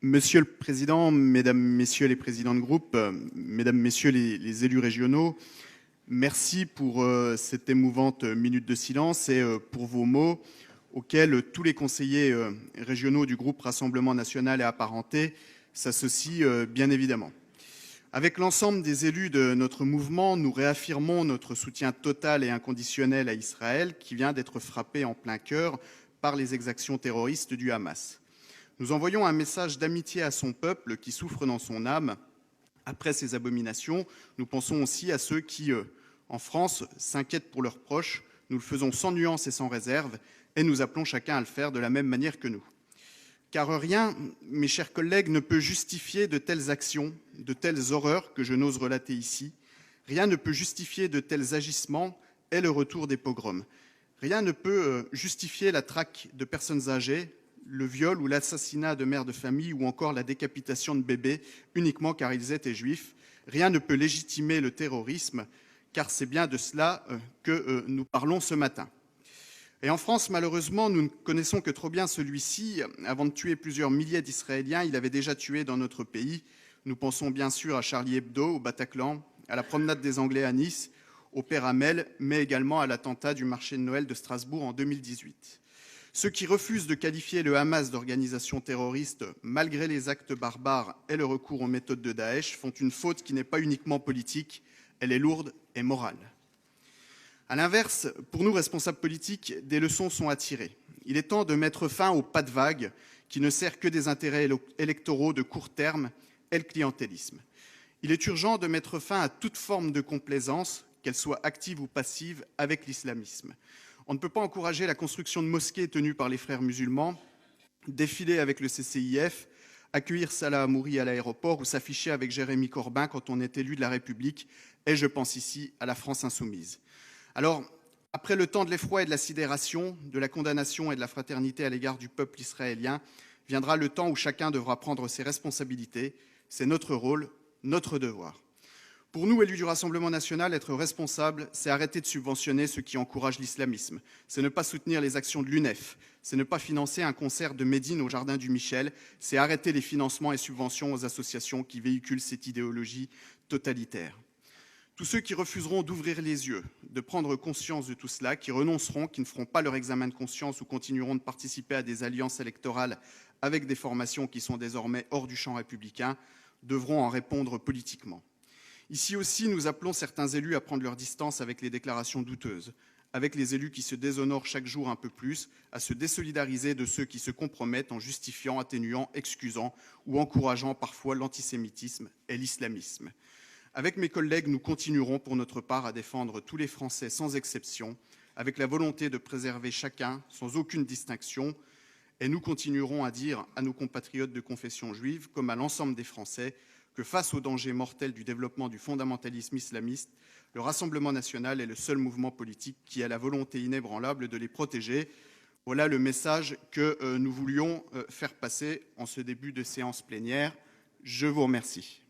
Monsieur le Président, Mesdames, Messieurs les présidents de groupe, Mesdames, Messieurs les élus régionaux, merci pour cette émouvante minute de silence et pour vos mots auxquels tous les conseillers régionaux du groupe Rassemblement national et apparentés s'associent bien évidemment. Avec l'ensemble des élus de notre mouvement, nous réaffirmons notre soutien total et inconditionnel à Israël qui vient d'être frappé en plein cœur par les exactions terroristes du Hamas. Nous envoyons un message d'amitié à son peuple qui souffre dans son âme après ces abominations. Nous pensons aussi à ceux qui, en France, s'inquiètent pour leurs proches. Nous le faisons sans nuance et sans réserve et nous appelons chacun à le faire de la même manière que nous. Car rien, mes chers collègues, ne peut justifier de telles actions, de telles horreurs que je n'ose relater ici. Rien ne peut justifier de tels agissements et le retour des pogroms. Rien ne peut justifier la traque de personnes âgées, le viol ou l'assassinat de mères de famille ou encore la décapitation de bébés uniquement car ils étaient juifs. Rien ne peut légitimer le terrorisme car c'est bien de cela que nous parlons ce matin. Et en France, malheureusement, nous ne connaissons que trop bien celui-ci. Avant de tuer plusieurs milliers d'Israéliens, il avait déjà tué dans notre pays. Nous pensons bien sûr à Charlie Hebdo, au Bataclan, à la promenade des Anglais à Nice, au Père Hamel, mais également à l'attentat du marché de Noël de Strasbourg en 2018. Ceux qui refusent de qualifier le Hamas d'organisation terroriste, malgré les actes barbares et le recours aux méthodes de Daesh, font une faute qui n'est pas uniquement politique, elle est lourde et morale. A l'inverse, pour nous, responsables politiques, des leçons sont à tirer. Il est temps de mettre fin au pas de vague qui ne sert que des intérêts électoraux de court terme et le clientélisme. Il est urgent de mettre fin à toute forme de complaisance, qu'elle soit active ou passive, avec l'islamisme. On ne peut pas encourager la construction de mosquées tenues par les frères musulmans, défiler avec le CCIF, accueillir Salah Hamouri à l'aéroport ou s'afficher avec Jérémy Corbyn quand on est élu de la République, et je pense ici à la France insoumise. Alors, après le temps de l'effroi et de la sidération, de la condamnation et de la fraternité à l'égard du peuple israélien, viendra le temps où chacun devra prendre ses responsabilités. C'est notre rôle, notre devoir. Pour nous, élus du Rassemblement national, être responsable, c'est arrêter de subventionner ceux qui encouragent l'islamisme. C'est ne pas soutenir les actions de l'UNEF. C'est ne pas financer un concert de Médine au Jardin du Michel. C'est arrêter les financements et subventions aux associations qui véhiculent cette idéologie totalitaire. Tous ceux qui refuseront d'ouvrir les yeux, de prendre conscience de tout cela, qui renonceront, qui ne feront pas leur examen de conscience ou continueront de participer à des alliances électorales avec des formations qui sont désormais hors du champ républicain, devront en répondre politiquement. Ici aussi, nous appelons certains élus à prendre leur distance avec les déclarations douteuses, avec les élus qui se déshonorent chaque jour un peu plus, à se désolidariser de ceux qui se compromettent en justifiant, atténuant, excusant ou encourageant parfois l'antisémitisme et l'islamisme. Avec mes collègues, nous continuerons pour notre part à défendre tous les Français sans exception, avec la volonté de préserver chacun sans aucune distinction, et nous continuerons à dire à nos compatriotes de confession juive, comme à l'ensemble des Français, que face au danger mortel du développement du fondamentalisme islamiste, le Rassemblement national est le seul mouvement politique qui a la volonté inébranlable de les protéger. Voilà le message que nous voulions faire passer en ce début de séance plénière. Je vous remercie.